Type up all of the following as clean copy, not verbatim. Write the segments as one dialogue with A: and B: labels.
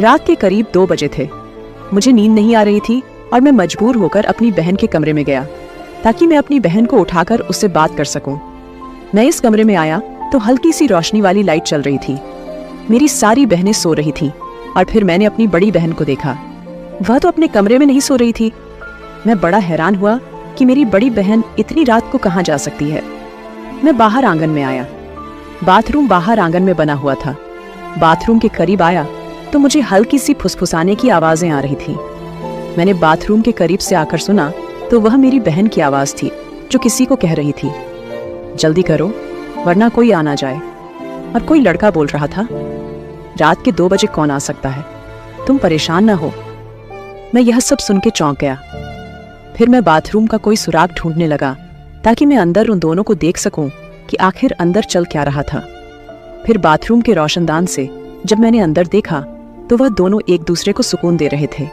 A: रात के करीब 2 बजे थे। मुझे नींद नहीं आ रही थी और मैं मजबूर होकर अपनी बहन के कमरे में गया ताकि मैं अपनी बहन को उठाकर उससे बात कर सकूं। मैं इस कमरे में आया तो हल्की सी रोशनी वाली लाइट चल रही थी। मेरी सारी बहनें सो रही थीं और फिर मैंने अपनी बड़ी बहन को देखा। वह तो अपने कमरे में नहीं सो रही थी। मैं बड़ा हैरान हुआ कि मेरी बड़ी बहन इतनी रात को कहाँ जा सकती है। मैं बाहर आंगन में आया। बाथरूम बाहर आंगन में बना हुआ था। बाथरूम के करीब आया तो मुझे हल्की सी फुसफुसाने की आवाजें आ रही थी। मैंने बाथरूम के करीब से आकर सुना तो वह मेरी बहन की आवाज थी जो किसी को कह रही थी, जल्दी करो वरना कोई आ ना जाए। और कोई लड़का बोल रहा था, रात के 2 बजे कौन आ सकता है, तुम परेशान ना हो। मैं यह सब सुन के चौंक गया। फिर मैं बाथरूम का कोई सुराग ढूंढने लगा ताकि मैं अंदर उन दोनों को देख सकूं कि आखिर अंदर चल क्या रहा था। फिर बाथरूम के रोशनदान से जब मैंने अंदर देखा तो वह दोनों एक दूसरे को सुकून दे रहे थे।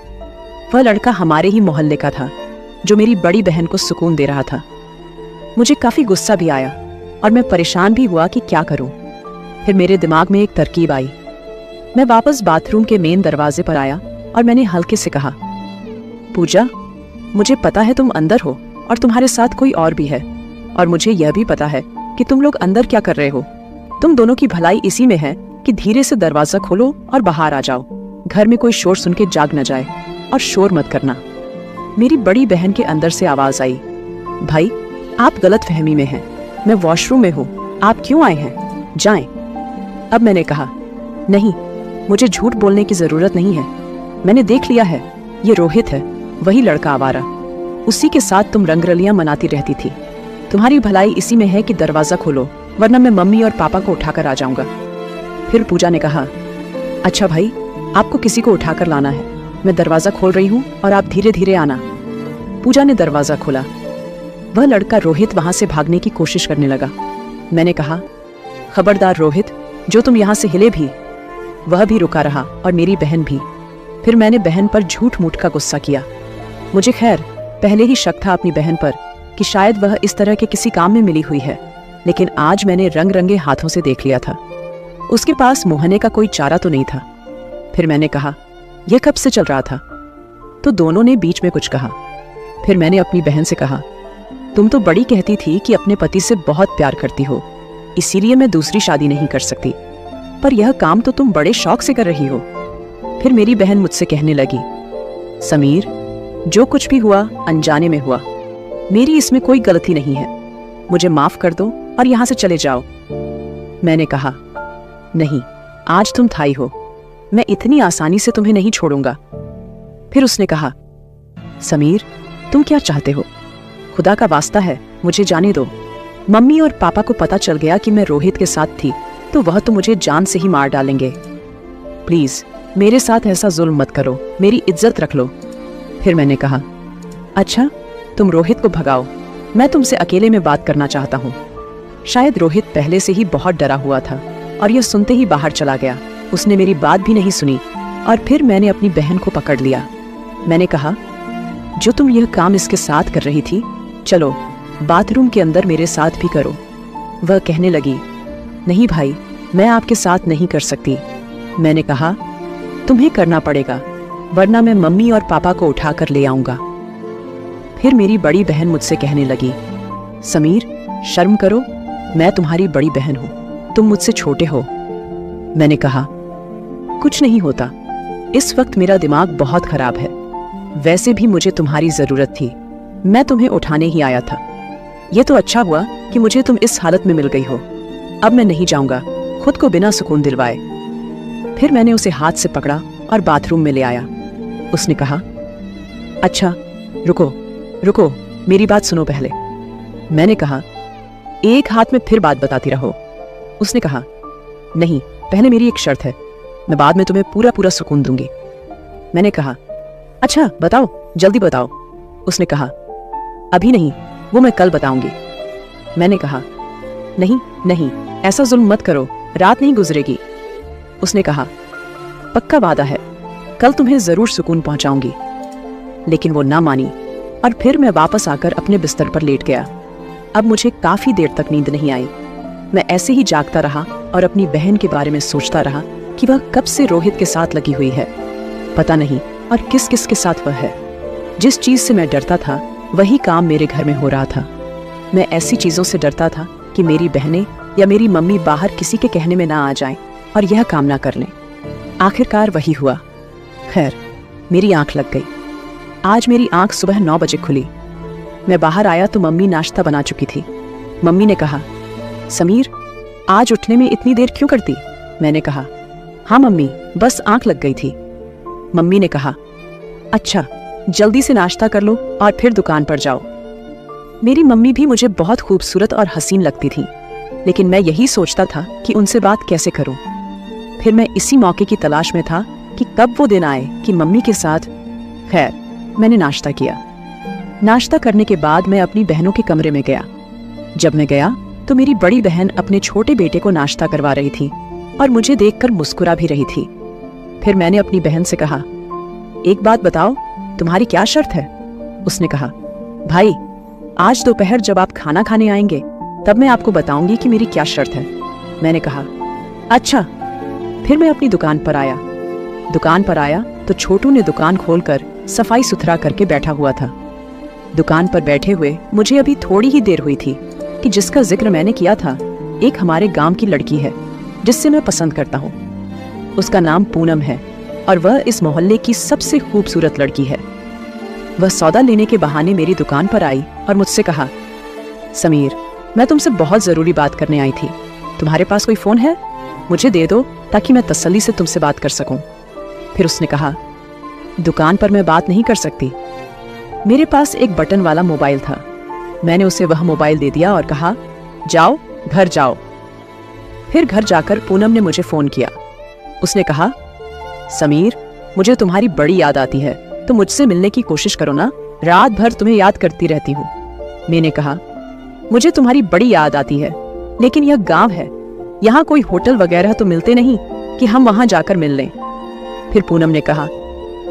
A: वह लड़का हमारे ही मोहल्ले का था जो मेरी बड़ी बहन को सुकून दे रहा था। मुझे काफी गुस्सा भी आया और मैं परेशान भी हुआ कि क्या करूं। फिर मेरे दिमाग में एक तरकीब आई। मैं वापस बाथरूम के मेन दरवाजे पर आया और मैंने हल्के से कहा, पूजा, मुझे पता है तुम अंदर हो और तुम्हारे साथ कोई और भी है, और मुझे यह भी पता है कि तुम लोग अंदर क्या कर रहे हो। तुम दोनों की भलाई इसी में है कि धीरे से दरवाजा खोलो और बाहर आ जाओ। घर में कोई शोर सुन के जाग न जाए, और शोर मत करना। मेरी बड़ी बहन के अंदर से आवाज आई, भाई आप गलत फहमी में हैं, मैं वॉशरूम में हूँ, आप क्यों आए हैं, जाएं। अब मैंने कहा, नहीं, मुझे झूठ बोलने की जरूरत नहीं है, मैंने देख लिया है, ये रोहित है, वही लड़का आवारा, उसी के साथ तुम रंगरलियां मनाती रहती थी। तुम्हारी भलाई इसी में है कि दरवाजा खोलो वरना मैं मम्मी और पापा को उठाकर आ जाऊंगा। फिर पूजा ने कहा, अच्छा भाई, आपको किसी को उठाकर लाना है, मैं दरवाजा खोल रही हूँ और आप धीरे धीरे आना। पूजा ने दरवाजा खोला। वह लड़का रोहित वहां से भागने की कोशिश करने लगा। मैंने कहा, खबरदार रोहित, जो तुम यहाँ से हिले भी। वह भी रुका रहा और मेरी बहन भी। फिर मैंने बहन पर झूठ मूठ का गुस्सा किया। मुझे खैर पहले ही शक था अपनी बहन पर कि शायद वह इस तरह के किसी काम में मिली हुई है, लेकिन आज मैंने रंग रंगे हाथों से देख लिया था। उसके पास मुहने का कोई चारा तो नहीं था। फिर मैंने कहा, यह कब से चल रहा था? तो दोनों ने बीच में कुछ कहा। फिर मैंने अपनी बहन से कहा, तुम तो बड़ी कहती थी कि अपने पति से बहुत प्यार करती हो, इसीलिए मैं दूसरी शादी नहीं कर सकती, पर यह काम तो तुम बड़े शौक से कर रही हो। फिर मेरी बहन मुझसे कहने लगी, समीर, जो कुछ भी हुआ अनजाने में हुआ, मेरी इसमें कोई गलती नहीं है, मुझे माफ कर दो और यहाँ से चले जाओ। मैंने कहा, नहीं, आज तुम थाई हो, मैं इतनी आसानी से तुम्हें नहीं छोड़ूंगा। फिर उसने कहा, समीर, तुम क्या चाहते हो? खुदा का वास्ता है, मुझे जाने दो। मम्मी और पापा को पता चल गया कि मैं रोहित के साथ थी तो वह तो मुझे जान से ही मार डालेंगे। प्लीज मेरे साथ ऐसा जुल्म मत करो, मेरी इज्जत रख लो। फिर मैंने कहा, अच्छा, तुम रोहित को भगाओ, मैं तुमसे अकेले में बात करना चाहता हूँ। शायद रोहित पहले से ही बहुत डरा हुआ था और यह सुनते ही बाहर चला गया। उसने मेरी बात भी नहीं सुनी और फिर मैंने अपनी बहन को पकड़ लिया। मैंने कहा, जो तुम यह काम इसके साथ कर रही थी, चलो बाथरूम के अंदर मेरे साथ भी करो। वह कहने लगी, नहीं भाई, मैं आपके साथ नहीं कर सकती। मैंने कहा, तुम्हें करना पड़ेगा वरना मैं मम्मी और पापा को उठाकर ले आऊंगा। फिर मेरी बड़ी बहन मुझसे कहने लगी, समीर, शर्म करो, मैं तुम्हारी बड़ी बहन हूं, तुम मुझसे छोटे हो। मैंने कहा, कुछ नहीं होता, इस वक्त मेरा दिमाग बहुत खराब है, वैसे भी मुझे तुम्हारी जरूरत थी, मैं तुम्हें उठाने ही आया था। यह तो अच्छा हुआ कि मुझे तुम इस हालत में मिल गई हो। अब मैं नहीं जाऊंगा खुद को बिना सुकून दिलवाए। फिर मैंने उसे हाथ से पकड़ा और बाथरूम में ले आया। उसने कहा, अच्छा रुको रुको, मेरी बात सुनो पहले। मैंने कहा, एक हाथ में फिर बात बताती रहो। उसने कहा, नहीं, पहले मेरी एक शर्त है, मैं बाद में तुम्हें पूरा पूरा सुकून दूंगी। मैंने कहा, अच्छा बताओ, जल्दी बताओ। उसने कहा, अभी नहीं, वो मैं कल बताऊंगी। मैंने कहा, नहीं नहीं, ऐसा जुल्म मत करो, रात नहीं गुजरेगी। उसने कहा, पक्का वादा है, कल तुम्हें जरूर सुकून पहुंचाऊंगी। लेकिन वो ना मानी और फिर मैं वापस आकर अपने बिस्तर पर लेट गया। अब मुझे काफी देर तक नींद नहीं आई। मैं ऐसे ही जागता रहा और अपनी बहन के बारे में सोचता रहा कि वह कब से रोहित के साथ लगी हुई है। पता नहीं और किस किस के साथ वह है। जिस चीज से मैं डरता था वही काम मेरे घर में हो रहा था। मैं ऐसी चीजों से डरता था कि मेरी बहनें या मेरी मम्मी बाहर किसी के कहने में ना आ जाएं और यह काम ना कर लें। आखिरकार वही हुआ। खैर, मेरी आंख लग गई। आज मेरी आंख सुबह 9 बजे खुली। मैं बाहर आया तो मम्मी नाश्ता बना चुकी थी। मम्मी ने कहा, समीर, आज उठने में इतनी देर क्यों करती? मैंने कहा, हाँ मम्मी, बस आंख लग गई थी। मम्मी ने कहा, अच्छा, जल्दी से नाश्ता कर लो और फिर दुकान पर जाओ। मेरी मम्मी भी मुझे बहुत खूबसूरत और हसीन लगती थी, लेकिन मैं यही सोचता था कि उनसे बात कैसे करूं। फिर मैं इसी मौके की तलाश में था कि कब वो दिन आए कि मम्मी के साथ। खैर, मैंने नाश्ता किया। नाश्ता करने के बाद मैं अपनी बहनों के कमरे में गया। जब मैं गया तो मेरी बड़ी बहन अपने छोटे बेटे को नाश्ता करवा रही थी और मुझे देखकर मुस्कुरा भी रही थी। फिर मैंने अपनी बहन से कहा, एक बात बताओ, तुम्हारी क्या शर्त है? उसने कहा, भाई, आज दोपहर जब आप खाना खाने आएंगे तब मैं आपको बताऊंगी कि मेरी क्या शर्त है। मैंने कहा, अच्छा। फिर मैं अपनी दुकान पर आया। दुकान पर आया तो छोटू ने दुकान खोलकर सफाई सुथरा करके बैठा हुआ था। दुकान पर बैठे हुए मुझे अभी थोड़ी ही देर हुई थी कि जिसका जिक्र मैंने किया था, एक हमारे गांव की लड़की है जिससे मैं पसंद करता हूँ। उसका नाम पूनम है और वह इस मोहल्ले की सबसे खूबसूरत लड़की है। वह सौदा लेने के बहाने मेरी दुकान पर आई और मुझसे कहा, समीर, मैं तुमसे बहुत जरूरी बात करने आई थी। तुम्हारे पास कोई फोन है? मुझे दे दो ताकि मैं तसल्ली से तुमसे बात कर सकूं। फिर उसने कहा, दुकान पर मैं बात नहीं कर सकती। मेरे पास एक बटन वाला मोबाइल था। मैंने उसे वह मोबाइल दे दिया और कहा, जाओ, घर जाओ। फिर घर जाकर पूनम ने मुझे फोन किया। उसने कहा, समीर, मुझे तुम्हारी बड़ी याद आती है, तो मुझसे मिलने की कोशिश करो ना, रात भर तुम्हें याद करती रहती हूँ। मैंने कहा, मुझे तुम्हारी बड़ी याद आती है, लेकिन यह गांव है, यहाँ कोई होटल वगैरह तो मिलते नहीं कि हम वहां जाकर मिल लें। फिर पूनम ने कहा,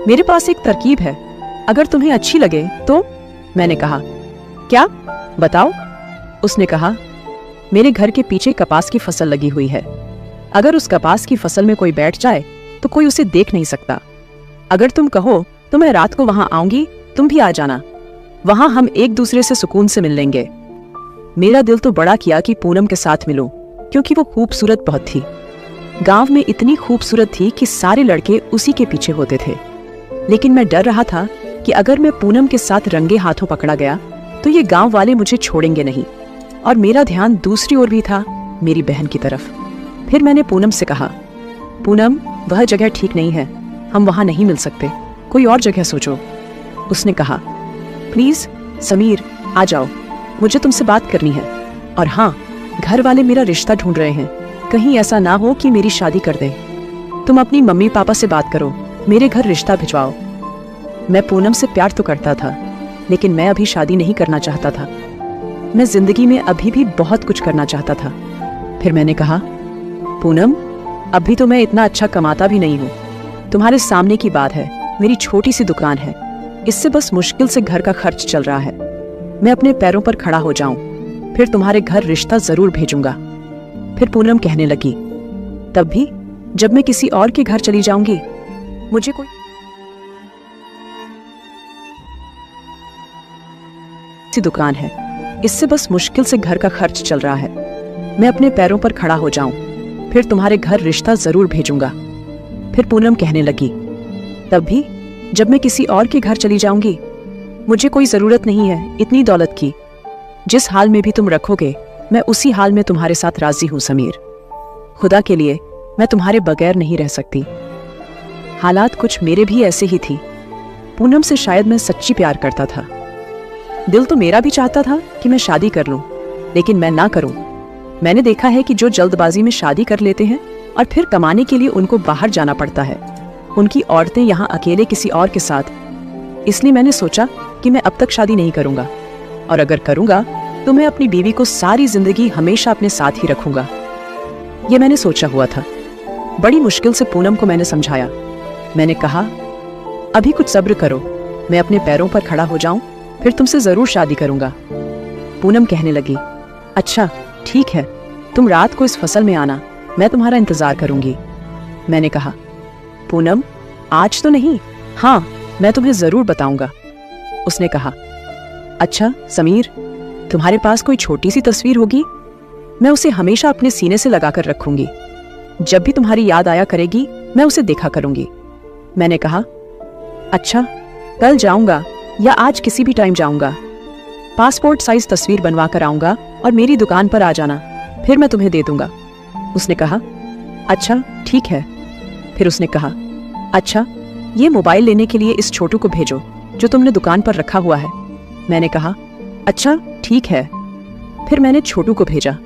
A: मेरे पास एक तरकीब है, अगर तुम्हें अच्छी लगे तो। मैंने कहा, क्या? बताओ। उसने कहा, मेरे घर के पीछे कपास की फसल लगी हुई है। अगर उस कपास की फसल में कोई बैठ जाए तो कोई उसे देख नहीं सकता। अगर तुम कहो तो मैं रात को वहां आऊंगी, तुम भी आ जाना। वहां हम एक दूसरे से सुकून से मिल लेंगे। मेरा दिल तो बड़ा किया कि पूनम के साथ मिलूं, क्योंकि वो खूबसूरत बहुत थी। गांव में इतनी खूबसूरत थी कि सारे लड़के उसी के पीछे होते थे। लेकिन मैं डर रहा था कि अगर मैं पूनम के साथ रंगे हाथों पकड़ा गया तो ये गांव वाले मुझे छोड़ेंगे नहीं। और मेरा ध्यान दूसरी ओर भी था, मेरी बहन की तरफ। फिर मैंने पूनम से कहा, पूनम, वह जगह ठीक नहीं है, हम वहां नहीं मिल सकते, कोई और जगह सोचो। उसने कहा, प्लीज समीर, आ जाओ, मुझे तुमसे बात करनी है। और हाँ, घर वाले मेरा रिश्ता ढूंढ रहे हैं, कहीं ऐसा ना हो कि मेरी शादी कर दें। तुम अपनी मम्मी पापा से बात करो, मेरे घर रिश्ता भिजवाओ। मैं पूनम से प्यार तो करता था, लेकिन मैं अभी शादी नहीं करना चाहता था। मैं जिंदगी में अभी भी बहुत कुछ करना चाहता था। फिर मैंने कहा, पूनम, अभी तो मैं इतना अच्छा कमाता भी नहीं हूँ। तुम्हारे सामने की बात है, मेरी छोटी सी दुकान है, इससे बस मुश्किल से घर का खर्च चल रहा है। मैं अपने पैरों पर खड़ा हो जाऊं, फिर तुम्हारे घर रिश्ता जरूर भेजूंगा। फिर पूनम कहने लगी, तब भी जब मैं किसी और के घर चली जाऊंगी, मुझे कोई सी दुकान है, इससे बस मुश्किल से घर का खर्च चल रहा है। मैं अपने पैरों पर खड़ा हो जाऊं, फिर तुम्हारे घर रिश्ता जरूर भेजूंगा। फिर पूनम कहने लगी, तब भी जब मैं किसी और के घर चली जाऊंगी, मुझे कोई जरूरत नहीं है इतनी दौलत की। जिस हाल में भी तुम रखोगे, मैं उसी हाल में तुम्हारे साथ राजी हूं समीर। खुदा के लिए मैं तुम्हारे बगैर नहीं रह सकती। हालात कुछ मेरे भी ऐसे ही थी। पूनम से शायद मैं सच्ची प्यार करता था। दिल तो मेरा भी चाहता था कि मैं शादी कर लूं, लेकिन मैं ना करूं। मैंने देखा है कि जो जल्दबाजी में शादी कर लेते हैं और फिर कमाने के लिए उनको बाहर जाना पड़ता है, उनकी औरतें यहाँ अकेले किसी और के साथ। इसलिए मैंने सोचा कि मैं अब तक शादी नहीं करूंगा, और अगर करूंगा तो मैं अपनी बीवी को सारी जिंदगी हमेशा अपने साथ ही रखूंगा। ये मैंने सोचा हुआ था। बड़ी मुश्किल से पूनम को मैंने समझाया। मैंने कहा, अभी कुछ सब्र करो, मैं अपने पैरों पर खड़ा हो जाऊं, फिर तुमसे जरूर शादी करूंगा। पूनम कहने लगी, अच्छा ठीक है, तुम रात को इस फसल में आना, मैं तुम्हारा इंतजार करूंगी। मैंने कहा, पूनम, आज तो नहीं, हाँ मैं तुम्हें जरूर बताऊंगा। उसने कहा, अच्छा समीर, तुम्हारे पास कोई छोटी सी तस्वीर होगी? मैं उसे हमेशा अपने सीने से लगाकर रखूंगी। जब भी तुम्हारी याद आया करेगी मैं उसे देखा करूंगी। मैंने कहा, अच्छा, कल जाऊंगा या आज किसी भी टाइम जाऊंगा। पासपोर्ट साइज तस्वीर बनवा कर आऊंगा और मेरी दुकान पर आ जाना, फिर मैं तुम्हें दे दूंगा। उसने कहा, अच्छा ठीक है। फिर उसने कहा, अच्छा, ये मोबाइल लेने के लिए इस छोटू को भेजो जो तुमने दुकान पर रखा हुआ है। मैंने कहा, अच्छा ठीक है। फिर मैंने छोटू को भेजा।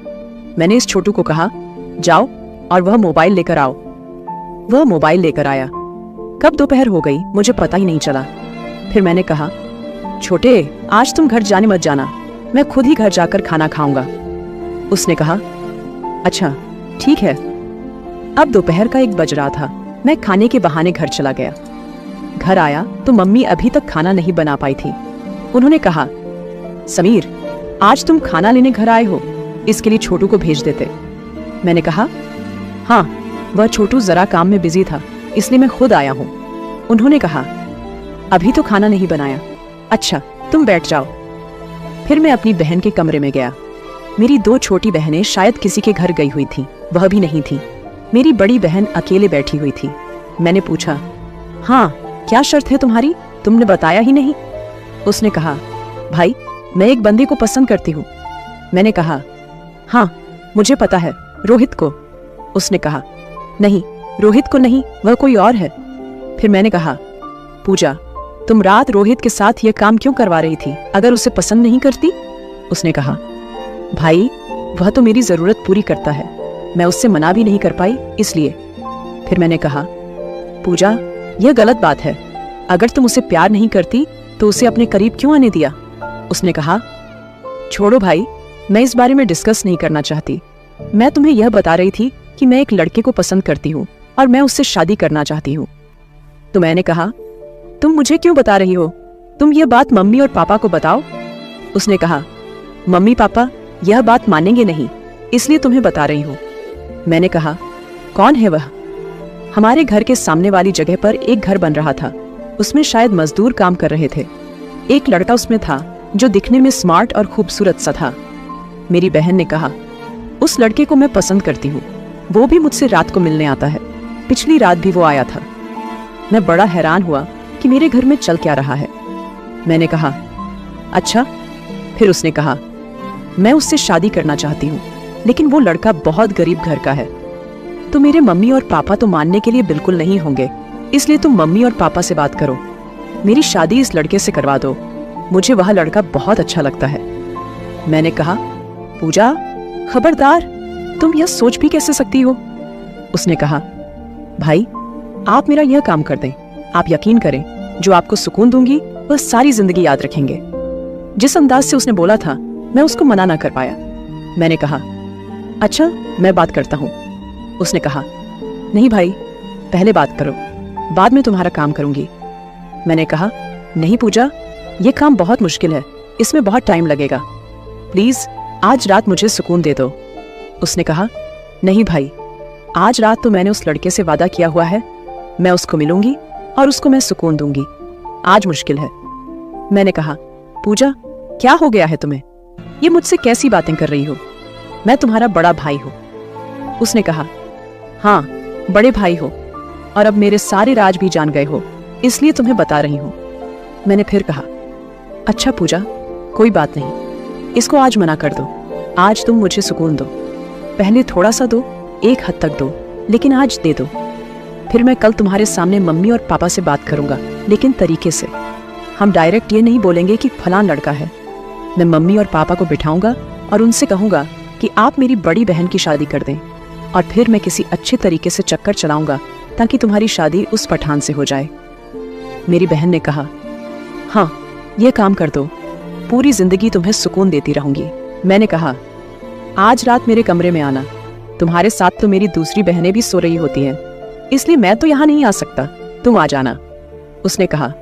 A: मैंने इस छोटू को कहा, जाओ और वह मोबाइल लेकर आओ। वह मोबाइल लेकर आया। कब दोपहर हो गई मुझे पता ही नहीं चला। फिर मैंने कहा, छोटे, आज तुम घर जाने मत जाना, मैं खुद ही घर जाकर खाना खाऊंगा। उसने कहा, अच्छा ठीक है। अब दोपहर का 1 बज रहा था। मैं खाने के बहाने घर चला गया। घर आया तो मम्मी अभी तक खाना नहीं बना पाई थी। उन्होंने कहा, समीर, आज तुम खाना लेने घर आए हो, इसके लिए छोटू को भेज देते। मैंने कहा, हाँ, वह छोटू जरा काम में बिजी था, इसलिए मैं खुद आया हूँ। उन्होंने कहा, अभी तो खाना नहीं बनाया। अच्छा, तुम बैठ जाओ। फिर मैं अपनी बहन के कमरे में गया। मेरी 2 छोटी बहनें शायद किसी के घर गई हुई थीं, वह भी नहीं थी। मेरी बड़ी बहन अकेले बैठी हुई थी। मैंने पूछा, हाँ, क्या शर्त है तुम्हारी? तुमने बताया ही नहीं। उसने कहा, भाई, मैं एक बंदे को पसंद करती हूँ। मैंने कहा, हाँ मुझे पता है, रोहित को। उसने कहा, नहीं, रोहित को नहीं, वह कोई और है। फिर मैंने कहा, पूजा, तुम रात रोहित के साथ यह काम क्यों करवा रही थी अगर उसे पसंद नहीं करती? उसने कहा, भाई, वह तो मेरी जरूरत पूरी करता है, मैं उससे मना भी नहीं कर पाई, इसलिए। फिर मैंने कहा, पूजा, यह गलत बात है। अगर तुम उसे प्यार नहीं करती तो उसे अपने करीब क्यों आने दिया? उसने कहा, छोड़ो भाई, मैं इस बारे में डिस्कस नहीं करना चाहती। मैं तुम्हें यह बता रही थी कि मैं एक लड़के को पसंद करती हूँ और मैं उससे शादी करना चाहती हूँ। तो मैंने कहा, तुम मुझे क्यों बता रही हो? तुम यह बात मम्मी और पापा को बताओ। उसने कहा, मम्मी पापा यह बात मानेंगे नहीं, इसलिए तुम्हें बता रही हूँ। मैंने कहा, कौन है वह? हमारे घर के सामने वाली जगह पर एक घर बन रहा था, उसमें शायद मजदूर काम कर रहे थे। एक लड़का उसमें था जो दिखने में स्मार्ट और खूबसूरत सा था। मेरी बहन ने कहा, उस लड़के को मैं पसंद करती हूँ, वो भी मुझसे रात को मिलने आता है। पिछली रात भी वो आया था। मैं बड़ा हैरान हुआ कि मेरे घर में चल क्या रहा है। मैंने कहा, अच्छा। फिर उसने कहा, मैं उससे शादी करना चाहती हूँ, लेकिन वो लड़का बहुत गरीब घर का है। तो मेरे मम्मी और पापा तो मानने के लिए बिल्कुल नहीं होंगे, इसलिए तुम मम्मी और पापा से बात करो, मेरी शादी इस लड़के से करवा दो, मुझे वह लड़का बहुत अच्छा लगता है। मैंने कहा, पूजा, खबरदार, तुम यह सोच भी कैसे सकती हो? उसने कहा, भाई, आप मेरा यह काम कर दें, आप यकीन करें, जो आपको सुकून दूंगी वह सारी जिंदगी याद रखेंगे। जिस अंदाज से उसने बोला था, मैं उसको मना ना कर पाया। मैंने कहा, अच्छा, मैं बात करता हूँ। उसने कहा, नहीं भाई, पहले बात करो, बाद में तुम्हारा काम करूंगी। मैंने कहा, नहीं पूजा, ये काम बहुत मुश्किल है, इसमें बहुत टाइम लगेगा, प्लीज आज रात मुझे सुकून दे दो। उसने कहा, नहीं भाई, आज रात तो मैंने उस लड़के से वादा किया हुआ है, मैं उसको मिलूंगी और उसको मैं सुकून दूंगी, आज मुश्किल है। मैंने कहा, पूजा, क्या हो गया है तुम्हें? ये मुझसे कैसी बातें कर रही हो? मैं तुम्हारा बड़ा भाई हूँ। उसने कहा, हाँ, बड़े भाई हो, और अब मेरे सारे राज भी जान गए हो, इसलिए तुम्हें बता रही हूँ। मैंने फिर कहा, अच्छा पूजा, कोई बात नहीं, इसको आज मना कर दो, आज तुम मुझे सुकून दो, पहले थोड़ा सा दो, एक हद तक दो, लेकिन आज दे दो। फिर मैं कल तुम्हारे सामने मम्मी और पापा से बात करूंगा, लेकिन तरीके से। हम डायरेक्ट ये नहीं बोलेंगे कि फलां लड़का है। मैं मम्मी और पापा को बिठाऊंगा और उनसे कहूंगा कि आप मेरी बड़ी बहन की शादी कर दें, और फिर मैं किसी अच्छे तरीके से चक्कर चलाऊंगा ताकि तुम्हारी शादी उस पठान से हो जाए। मेरी बहन ने कहा, हाँ, ये काम कर दो, पूरी जिंदगी तुम्हें सुकून देती रहूंगी। मैंने कहा, आज रात मेरे कमरे में आना, तुम्हारे साथ तो मेरी दूसरी बहनें भी सो रही होती हैं, इसलिए मैं तो यहाँ नहीं आ सकता, तुम आ जाना। उसने कहा,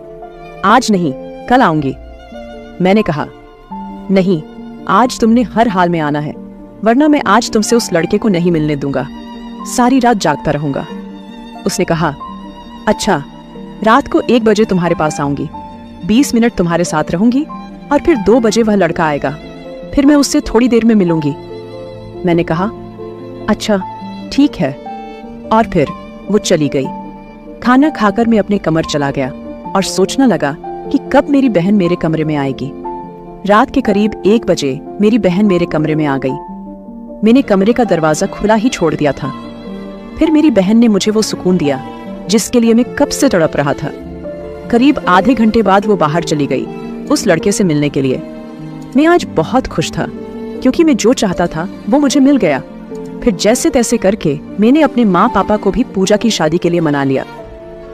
A: आज नहीं, कल आऊंगी। मैंने कहा, नहीं, आज तुमने हर हाल में आना है, वरना मैं आज तुमसे उस लड़के को नहीं मिलने दूंगा, सारी रात जागता रहूंगा। उसने कहा, अच्छा, रात को 1 बजे तुम्हारे पास आऊंगी, 20 मिनट तुम्हारे साथ रहूंगी और फिर 2 बजे वह लड़का आएगा, फिर मैं उससे थोड़ी देर में मिलूंगी। मैंने कहा, अच्छा ठीक है। और फिर वो चली गई। खाना खाकर मैं अपने कमर चला गया और सोचने लगा कि कब मेरी बहन मेरे कमरे में आएगी। रात के करीब 1 बजे मेरी बहन मेरे कमरे में आ गई। मैंने कमरे का दरवाजा खुला ही छोड़ दिया था। फिर मेरी बहन ने मुझे वो सुकून दिया जिसके लिए मैं कब से तड़प रहा था। करीब आधे घंटे बाद वो बाहर चली गई उस लड़के से मिलने के लिए। मैं आज बहुत खुश था क्योंकि मैं जो चाहता था वो मुझे मिल गया। फिर जैसे तैसे करके मैंने अपने माँ पापा को भी पूजा की शादी के लिए मना लिया।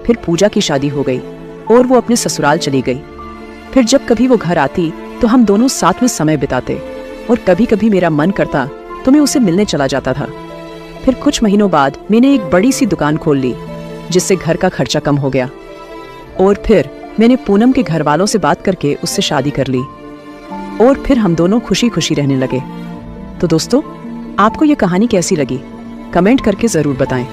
A: फिर पूजा की शादी हो गई और वो अपने ससुराल चली गई। फिर जब कभी वो घर आती तो हम दोनों साथ में समय बिताते और कभी कभी मेरा मन करता तो मैं उसे मिलने चला जाता था। फिर कुछ महीनों बाद मैंने एक बड़ी सी दुकान खोल ली जिससे घर का खर्चा कम हो गया। और फिर मैंने पूनम के घर वालों से बात करके उससे शादी कर ली और फिर हम दोनों खुशी खुशी रहने लगे। तो दोस्तों, आपको ये कहानी कैसी लगी? कमेंट करके जरूर बताएं।